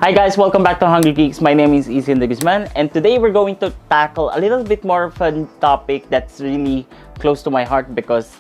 Hi guys, welcome back to Hungry Geeks. My name is Isin de Guzman, and today we're going to tackle a little bit more of a topic that's really close to my heart because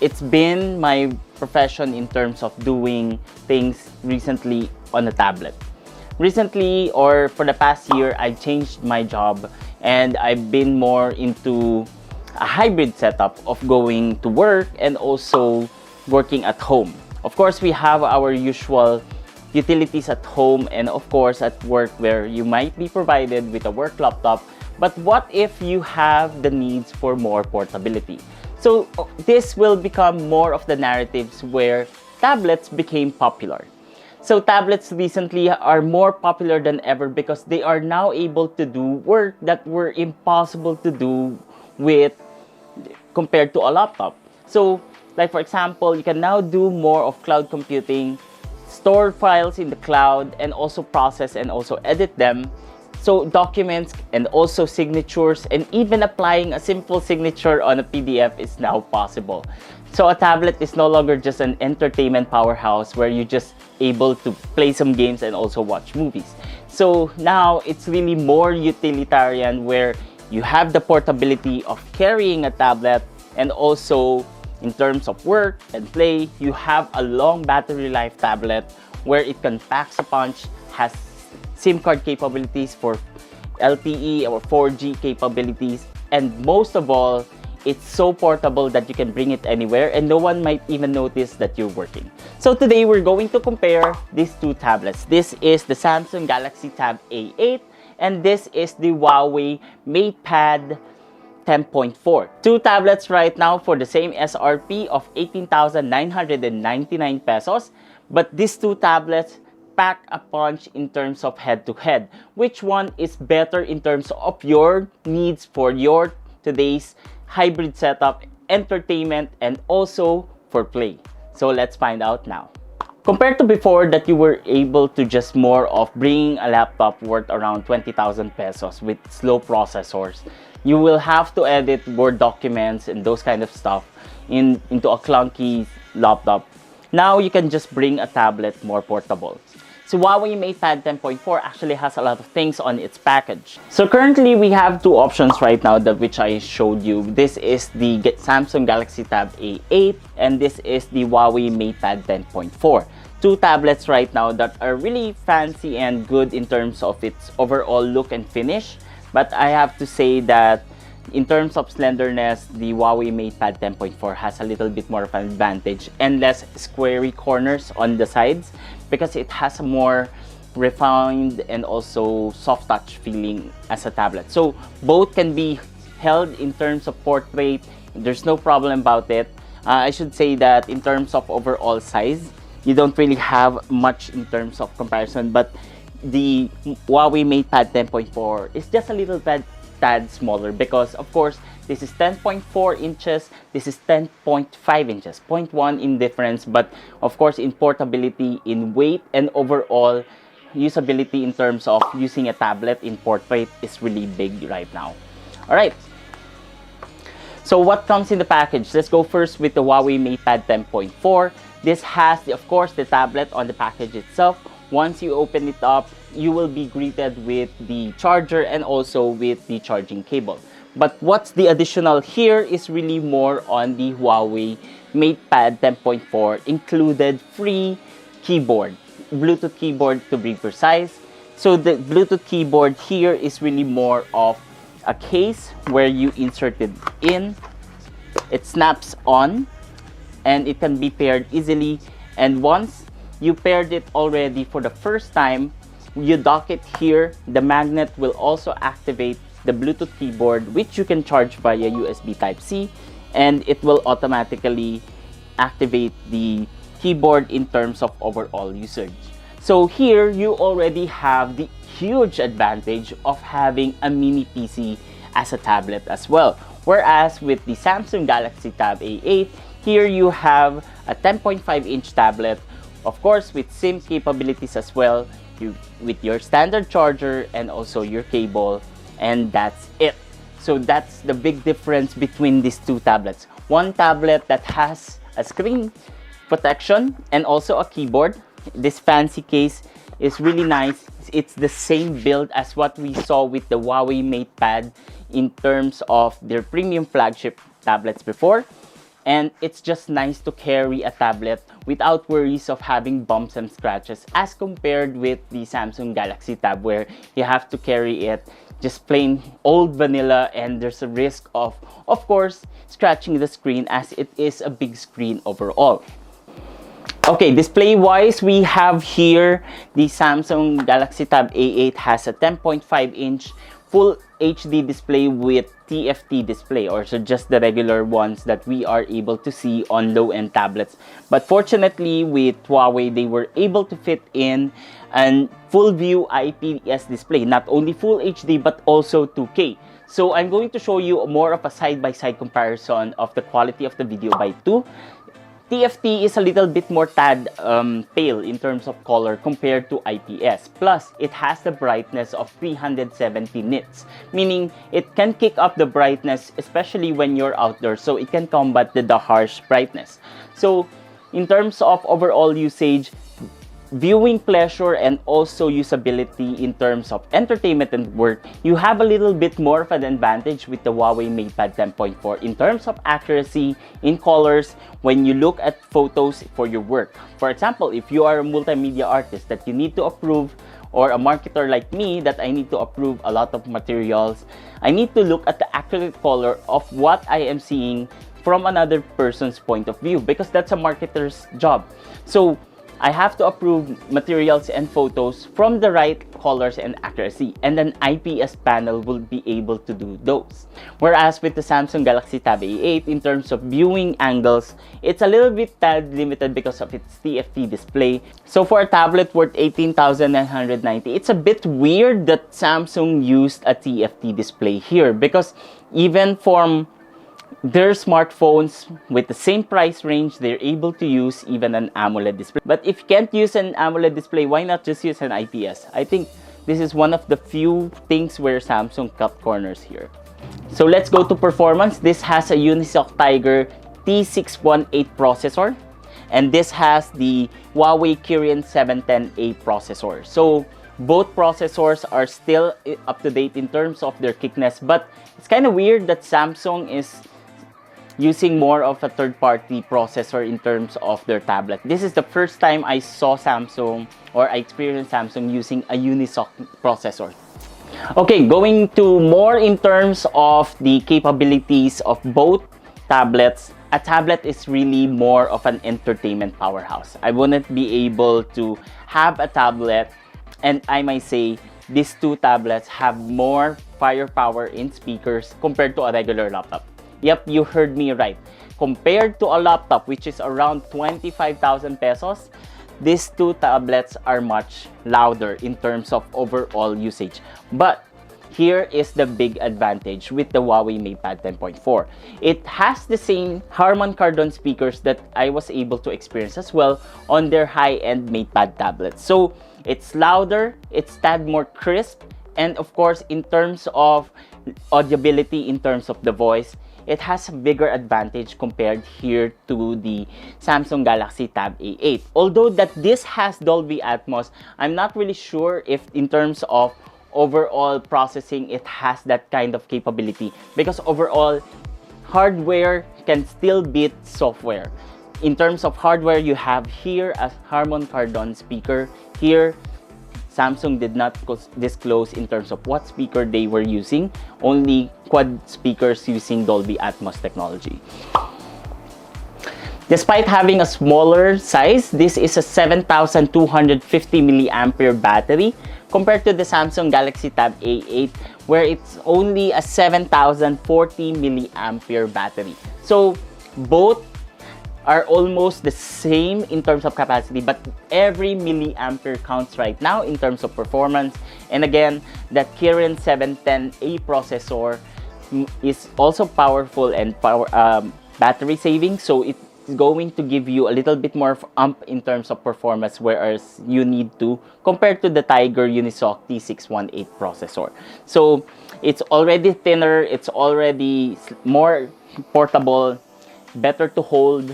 it's been my profession in terms of doing things recently on a tablet. Recently, or for the past year, I changed my job and I've been more into a hybrid setup of going to work and also working at home. Of course, we have our usual utilities at home and of course at work where you might be provided with a work laptop. But what if you have the needs for more portability? So this will become more of the narratives where tablets became popular. So tablets recently are more popular than ever because they are now able to do work that were impossible to do with compared to a laptop. So like for example, you can now do more of cloud computing, store files in the cloud, and also process and also edit them. So documents and also signatures and even applying a simple signature on a PDF is now possible. So a tablet is no longer just an entertainment powerhouse where you're just able to play some games and also watch movies. So now it's really more utilitarian where you have the portability of carrying a tablet, and also in terms of work and play, you have a long battery life tablet where it can pack a punch, has SIM card capabilities for LTE or 4G capabilities, and most of all, it's so portable that you can bring it anywhere and no one might even notice that you're working. So today we're going to compare these two tablets. This is the Samsung Galaxy Tab A8 and this is the Huawei MatePad 10.4. Two tablets right now for the same SRP of 18,999 pesos. But these two tablets pack a punch in terms of head-to-head. Which one is better in terms of your needs for your today's hybrid setup, entertainment, and also for play? So let's find out now. Compared to before that you were able to just more of bringing a laptop worth around 20,000 pesos with slow processors, you will have to edit Word documents and those kind of stuff into a clunky laptop. Now you can just bring a tablet more portable. So Huawei MatePad 10.4 actually has a lot of things on its package. So currently we have two options right now that which I showed you. This is the Samsung Galaxy Tab A8 and this is the Huawei MatePad 10.4. Two tablets right now that are really fancy and good in terms of its overall look and finish. But I have to say that in terms of slenderness, the Huawei MatePad 10.4 has a little bit more of an advantage and less squarey corners on the sides because it has a more refined and also soft touch feeling as a tablet. So both can be held in terms of portrait. There's no problem about it. I should say that in terms of overall size, you don't really have much in terms of comparison, but the Huawei MatePad 10.4 is just a little tad smaller because of course this is 10.4 inches, this is 10.5 inches, 0.1 in difference, but of course in portability, in weight, and overall usability in terms of using a tablet in portrait is really big right now. Alright, so what comes in the package? Let's go first with the Huawei MatePad 10.4. This has of course the tablet on the package itself. Once you open it up, you will be greeted with the charger and also with the charging cable. But what's the additional here is really more on the Huawei MatePad 10.4 included free keyboard, Bluetooth keyboard to be precise. So the Bluetooth keyboard here is really more of a case where you insert it in, it snaps on, and it can be paired easily. And once you paired it already for the first time, you dock it here, the magnet will also activate the Bluetooth keyboard, which you can charge via USB Type-C, and it will automatically activate the keyboard in terms of overall usage. So here you already have the huge advantage of having a mini PC as a tablet as well. Whereas with the Samsung Galaxy Tab A8, here you have a 10.5-inch tablet, of course with SIM capabilities as well, with your standard charger and also your cable, and that's it. So that's the big difference between these two tablets. One tablet that has a screen protection and also a keyboard. This fancy case is really nice. It's the same build as what we saw with the Huawei MatePad in terms of their premium flagship tablets before. And it's just nice to carry a tablet without worries of having bumps and scratches as compared with the Samsung Galaxy Tab, where you have to carry it just plain old vanilla, and there's a risk of course, scratching the screen as it is a big screen overall. Okay, display wise, we have here the Samsung Galaxy Tab A8 has a 10.5-inch full HD display with TFT display, or so just the regular ones that we are able to see on low-end tablets. But fortunately with Huawei, they were able to fit in a full view IPS display, not only full HD but also 2K. So I'm going to show you more of a side-by-side comparison of the quality of the video by two. TFT is a little bit more pale in terms of color compared to IPS. Plus, it has the brightness of 370 nits, meaning it can kick up the brightness, especially when you're outdoors, so it can combat the harsh brightness. So, in terms of overall usage, viewing pleasure and also usability in terms of entertainment and work, you have a little bit more of an advantage with the Huawei MatePad 10.4 in terms of accuracy in colors when you look at photos for your work. For example, if you are a multimedia artist that you need to approve, or a marketer like me that I need to approve a lot of materials, I need to look at the accurate color of what I am seeing from another person's point of view, because that's a marketer's job. So I have to approve materials and photos from the right colors and accuracy, and an IPS panel will be able to do those. Whereas with the Samsung Galaxy Tab A8, in terms of viewing angles, it's a little bit limited because of its TFT display. So for a tablet worth 18,990, it's a bit weird that Samsung used a TFT display here, because even from their smartphones with the same price range, they're able to use even an AMOLED display. But if you can't use an AMOLED display, why not just use an IPS? I think this is one of the few things where Samsung cut corners here. So let's go to performance. This has a Unisoc Tiger T618 processor, and this has the Huawei Kirin 710A processor. So both processors are still up to date in terms of their quickness, but it's kind of weird that Samsung is using more of a third-party processor in terms of their tablet. This is the first time I saw Samsung, or I experienced Samsung using a Unisoc processor. Okay, going to more in terms of the capabilities of both tablets. A tablet is really more of an entertainment powerhouse. I wouldn't be able to have a tablet, and I might say these two tablets have more firepower in speakers compared to a regular laptop. Yep, you heard me right. Compared to a laptop, which is around 25,000 pesos, these two tablets are much louder in terms of overall usage. But here is the big advantage with the Huawei MatePad 10.4. It has the same Harman Kardon speakers that I was able to experience as well on their high-end MatePad tablets. So it's louder, it's tad more crisp, and of course, in terms of audibility, in terms of the voice, it has a bigger advantage compared here to the Samsung Galaxy Tab A8. Although that this has Dolby Atmos, I'm not really sure if in terms of overall processing it has that kind of capability, because overall hardware can still beat software. In terms of hardware, you have here a Harman Kardon speaker. Here, Samsung did not disclose in terms of what speaker they were using, only quad speakers using Dolby Atmos technology. Despite having a smaller size, this is a 7,250 milliampere battery compared to the Samsung Galaxy Tab A8, where it's only a 7,040 milliampere battery. So both are almost the same in terms of capacity, but every milliampere counts right now in terms of performance. And again, that Kirin 710A processor is also powerful and battery saving, so it's going to give you a little bit more of ump in terms of performance, whereas you need to compared to the Tiger Unisoc T618 processor. So it's already thinner, it's already more portable, better to hold,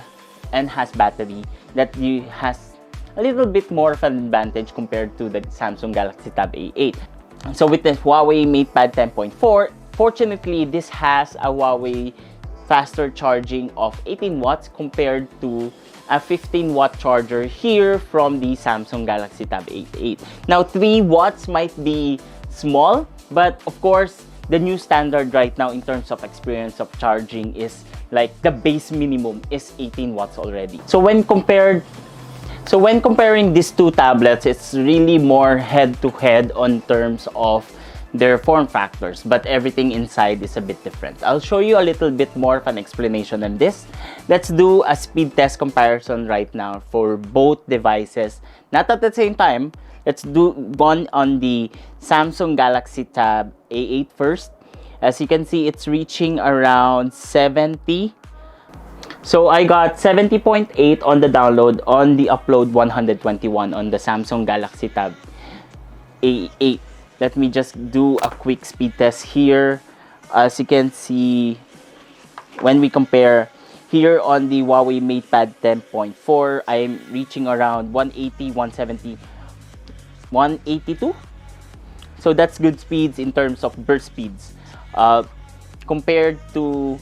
and has battery that has a little bit more of an advantage compared to the Samsung Galaxy Tab A8. So with the Huawei MatePad 10.4, fortunately, this has a Huawei faster charging of 18 watts compared to a 15-watt charger here from the Samsung Galaxy Tab A8. Now, 3 watts might be small, but of course, the new standard right now in terms of experience of charging is like the base minimum is 18 watts already. So when comparing these two tablets, it's really more head-to-head on terms of their form factors, but everything inside is a bit different. I'll show you a little bit more of an explanation on this. Let's do a speed test comparison right now for both devices, not at the same time. Let's do one on the Samsung Galaxy Tab A8 first. As you can see, it's reaching around 70. So I got 70.8 on the download, on the upload 121 on the Samsung Galaxy Tab A8. Let me just do a quick speed test here. As you can see, when we compare here on the Huawei MatePad 10.4, I'm reaching around 180, 170, 182. So that's good speeds in terms of burst speeds. Compared to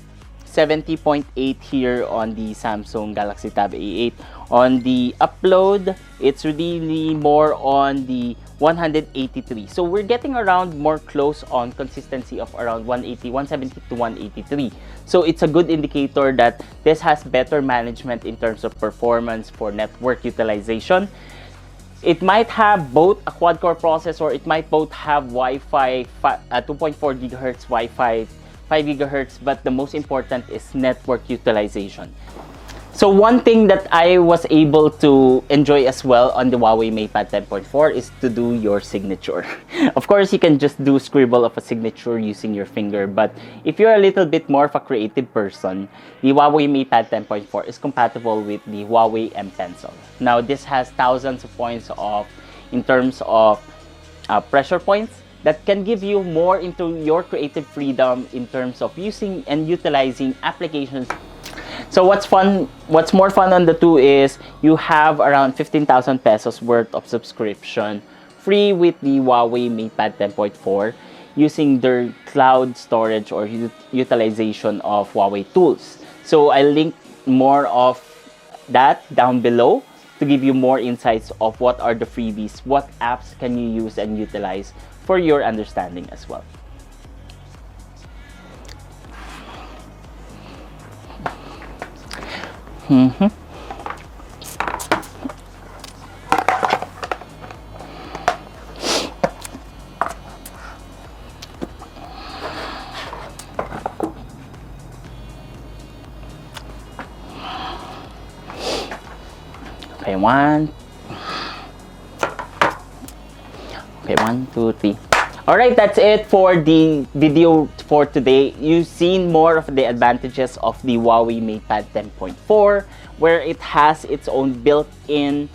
70.8 here on the Samsung Galaxy Tab A8. On the upload, it's really more on the 183. So we're getting around more close on consistency of around 180, 170 to 183. So it's a good indicator that this has better management in terms of performance for network utilization. It might have both a quad-core processor, it might both have Wi-Fi 2.4 GHz, Wi-Fi 5 GHz, but the most important is network utilization. So one thing that I was able to enjoy as well on the Huawei MatePad 10.4 is to do your signature. Of course, you can just do scribble of a signature using your finger, but if you're a little bit more of a creative person, the Huawei MatePad 10.4 is compatible with the Huawei M Pencil. Now, this has thousands of points in terms of pressure points that can give you more into your creative freedom in terms of using and utilizing applications. So what's more fun on the two is you have around 15,000 pesos worth of subscription free with the Huawei MatePad 10.4 using their cloud storage or utilization of Huawei tools. So I link more of that down below to give you more insights of what are the freebies, what apps can you use and utilize for your understanding as well. Okay, one, two, three. Alright, that's it for the video for today. You've seen more of the advantages of the Huawei MatePad 10.4, where it has its own built-in,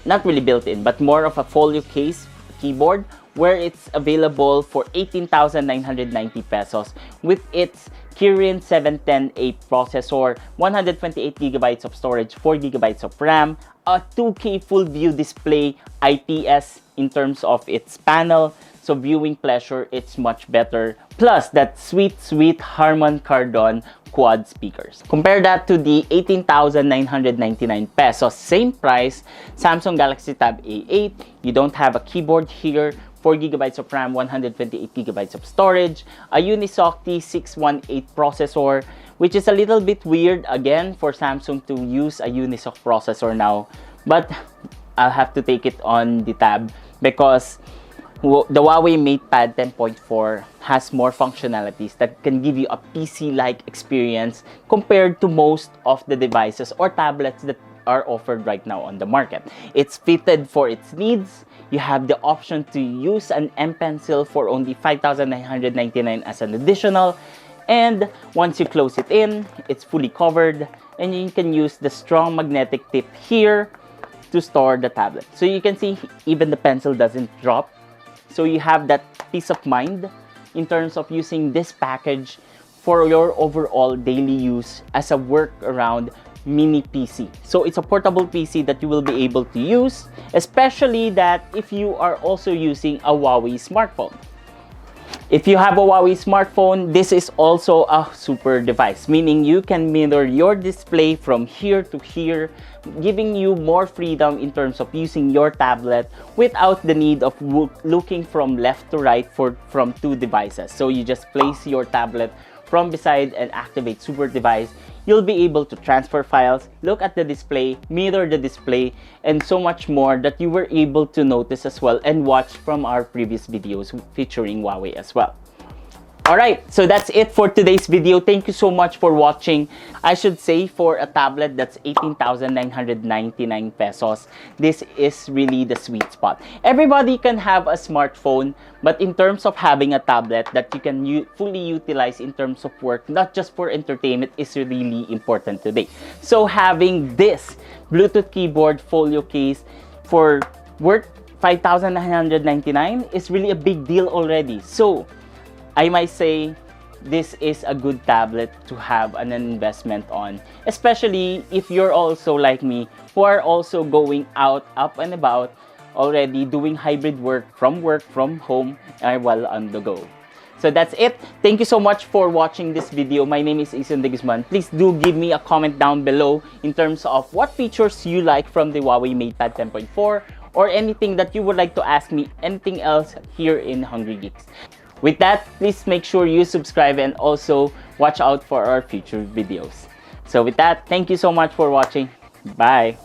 not really built-in, but more of a folio case keyboard, where it's available for 18,990 pesos with its Kirin 710A processor, 128 gigabytes of storage, 4 gigabytes of RAM, a 2K full view display, IPS in terms of its panel, so viewing pleasure, it's much better. Plus that sweet Harman Kardon quad speakers. Compare that to the 18,999 pesos, same price, Samsung Galaxy Tab A8. You don't have a keyboard here, 4 gigabytes of RAM, 128 gigabytes of storage, a Unisoc T618 processor, which is a little bit weird again for Samsung to use a Unisoc processor now, but I'll have to take it on the tab because the Huawei MatePad 10.4 has more functionalities that can give you a PC-like experience compared to most of the devices or tablets that are offered right now on the market. It's fitted for its needs. You have the option to use an M Pencil for only 5,999 as an additional. And once you close it in, it's fully covered. And you can use the strong magnetic tip here to store the tablet. So you can see even the pencil doesn't drop. So you have that peace of mind in terms of using this package for your overall daily use as a workaround mini PC. So it's a portable PC that you will be able to use, especially that if you are also using a Huawei smartphone. If you have a Huawei smartphone, this is also a super device, meaning you can mirror your display from here to here, giving you more freedom in terms of using your tablet without the need of looking from left to right from two devices. So you just place your tablet from beside and activate super device. You'll be able to transfer files, look at the display, mirror the display, and so much more that you were able to notice as well and watch from our previous videos featuring Huawei as well. Alright, so that's it for today's video. Thank you so much for watching. I should say for a tablet that's 18,999 pesos, this is really the sweet spot. Everybody can have a smartphone, but in terms of having a tablet that you can fully utilize in terms of work, not just for entertainment, is really important today. So having this Bluetooth keyboard folio case for worth 5,999 is really a big deal already. So I might say this is a good tablet to have an investment on, especially if you're also like me, who are also going out, up and about, already doing hybrid work from home, while on the go. So that's it. Thank you so much for watching this video. My name is Ethan de Guzman. Please do give me a comment down below in terms of what features you like from the Huawei MatePad 10.4 or anything that you would like to ask me, anything else here in Hungry Geeks. With that, please make sure you subscribe and also watch out for our future videos. So with that, thank you so much for watching. Bye!